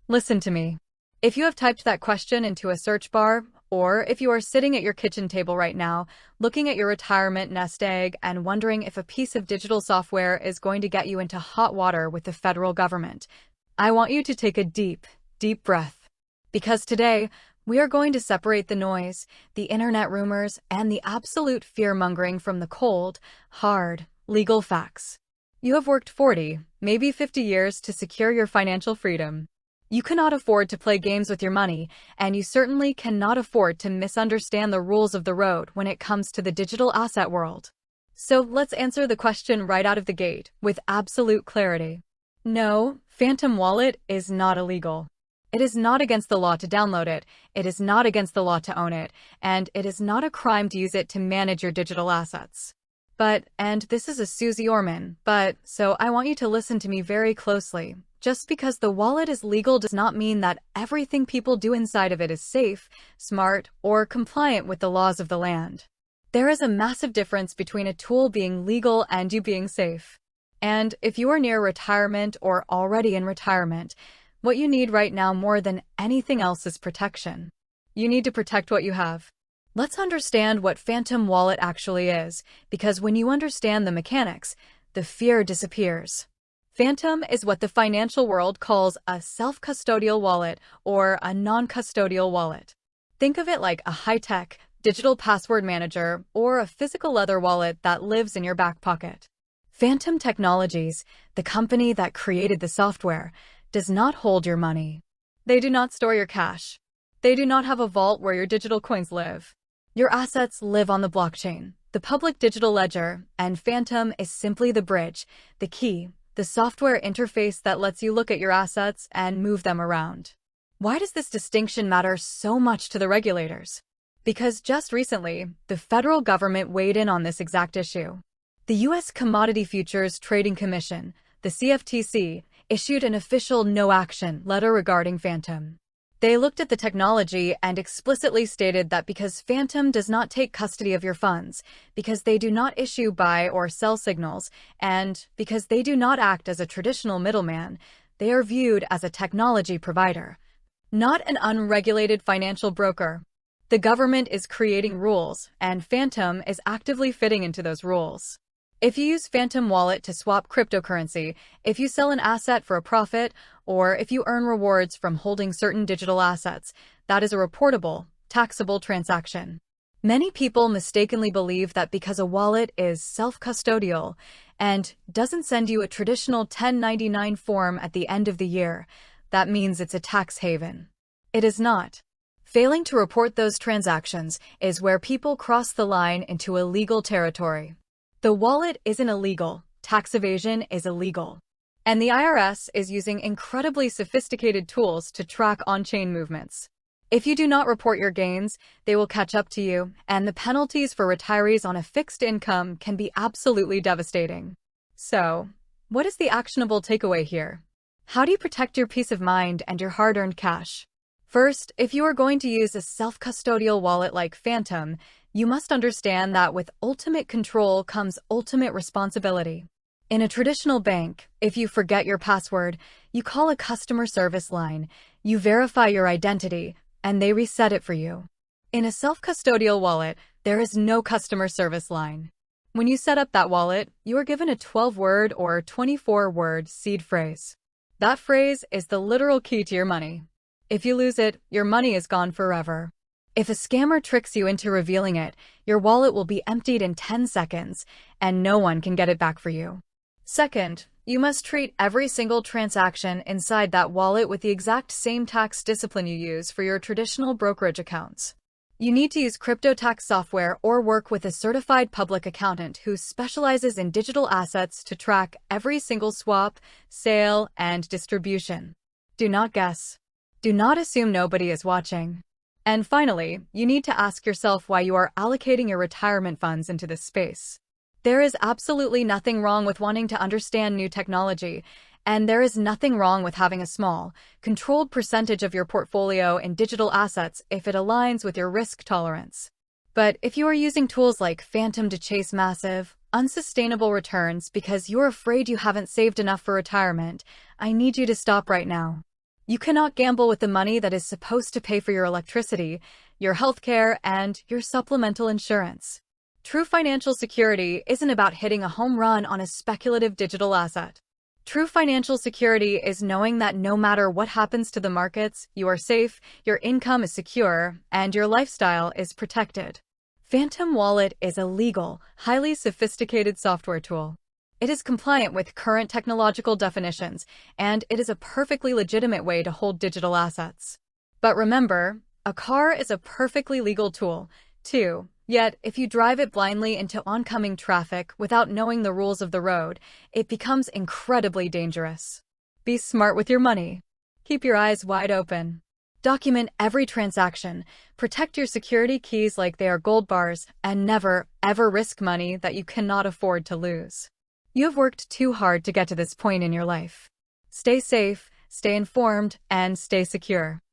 Listen to me. If you have typed that question into a search bar, or if you are sitting at your kitchen table right now, looking at your retirement nest egg and wondering if a piece of digital software is going to get you into hot water with the federal government, I want you to take a deep, deep breath. Because today, we are going to separate the noise, the internet rumors, and the absolute fear-mongering from the cold, hard, legal facts. You have worked 40, maybe 50 years to secure your financial freedom. You cannot afford to play games with your money, and you certainly cannot afford to misunderstand the rules of the road when it comes to the digital asset world. So let's answer the question right out of the gate with absolute clarity. No, Phantom Wallet is not illegal. It is not against the law to download it, it is not against the law to own it, and it is not a crime to use it to manage your digital assets. And this is a Susie Orman, so I want you to listen to me very closely. Just because the wallet is legal does not mean that everything people do inside of it is safe, smart, or compliant with the laws of the land. There is a massive difference between a tool being legal and you being safe. And if you are near retirement or already in retirement, what you need right now more than anything else is protection. You need to protect what you have. Let's understand what Phantom Wallet actually is, because when you understand the mechanics, the fear disappears. Phantom is what the financial world calls a self-custodial wallet or a non-custodial wallet. Think of it like a high-tech, digital password manager or a physical leather wallet that lives in your back pocket. Phantom Technologies, the company that created the software, does not hold your money. They do not store your cash. They do not have a vault where your digital coins live. Your assets live on the blockchain, the public digital ledger, and Phantom is simply the bridge, the key, the software interface that lets you look at your assets and move them around. Why does this distinction matter so much to the regulators? Because just recently, the federal government weighed in on this exact issue. The U.S. Commodity Futures Trading Commission, the CFTC, issued an official no-action letter regarding Phantom. They looked at the technology and explicitly stated that because Phantom does not take custody of your funds, because they do not issue buy or sell signals, and because they do not act as a traditional middleman, they are viewed as a technology provider, not an unregulated financial broker. The government is creating rules, and Phantom is actively fitting into those rules. If you use Phantom Wallet to swap cryptocurrency, if you sell an asset for a profit, or if you earn rewards from holding certain digital assets, that is a reportable, taxable transaction. Many people mistakenly believe that because a wallet is self-custodial and doesn't send you a traditional 1099 form at the end of the year, that means it's a tax haven. It is not. Failing to report those transactions is where people cross the line into illegal territory. The wallet isn't illegal, tax evasion is illegal. And the IRS is using incredibly sophisticated tools to track on-chain movements. If you do not report your gains, they will catch up to you, and the penalties for retirees on a fixed income can be absolutely devastating. So, what is the actionable takeaway here? How do you protect your peace of mind and your hard-earned cash? First, if you are going to use a self-custodial wallet like Phantom, you must understand that with ultimate control comes ultimate responsibility. In a traditional bank, if you forget your password, you call a customer service line, you verify your identity, and they reset it for you. In a self-custodial wallet, there is no customer service line. When you set up that wallet, you are given a 12-word or 24-word seed phrase. That phrase is the literal key to your money. If you lose it, your money is gone forever. If a scammer tricks you into revealing it, your wallet will be emptied in 10 seconds, and no one can get it back for you. Second, you must treat every single transaction inside that wallet with the exact same tax discipline you use for your traditional brokerage accounts. You need to use crypto tax software or work with a certified public accountant who specializes in digital assets to track every single swap, sale, and distribution. Do not guess. Do not assume nobody is watching. And finally, you need to ask yourself why you are allocating your retirement funds into this space. There is absolutely nothing wrong with wanting to understand new technology, and there is nothing wrong with having a small, controlled percentage of your portfolio in digital assets if it aligns with your risk tolerance. But if you are using tools like Phantom to chase massive, unsustainable returns because you're afraid you haven't saved enough for retirement, I need you to stop right now. You cannot gamble with the money that is supposed to pay for your electricity, your healthcare, and your supplemental insurance. True financial security isn't about hitting a home run on a speculative digital asset. True financial security is knowing that no matter what happens to the markets, you are safe, your income is secure, and your lifestyle is protected. Phantom Wallet is a legal, highly sophisticated software tool. It is compliant with current technological definitions, and it is a perfectly legitimate way to hold digital assets. But remember, a car is a perfectly legal tool, too. Yet, if you drive it blindly into oncoming traffic without knowing the rules of the road, it becomes incredibly dangerous. Be smart with your money. Keep your eyes wide open. Document every transaction, protect your security keys like they are gold bars, and never, ever risk money that you cannot afford to lose. You have worked too hard to get to this point in your life. Stay safe, stay informed, and stay secure.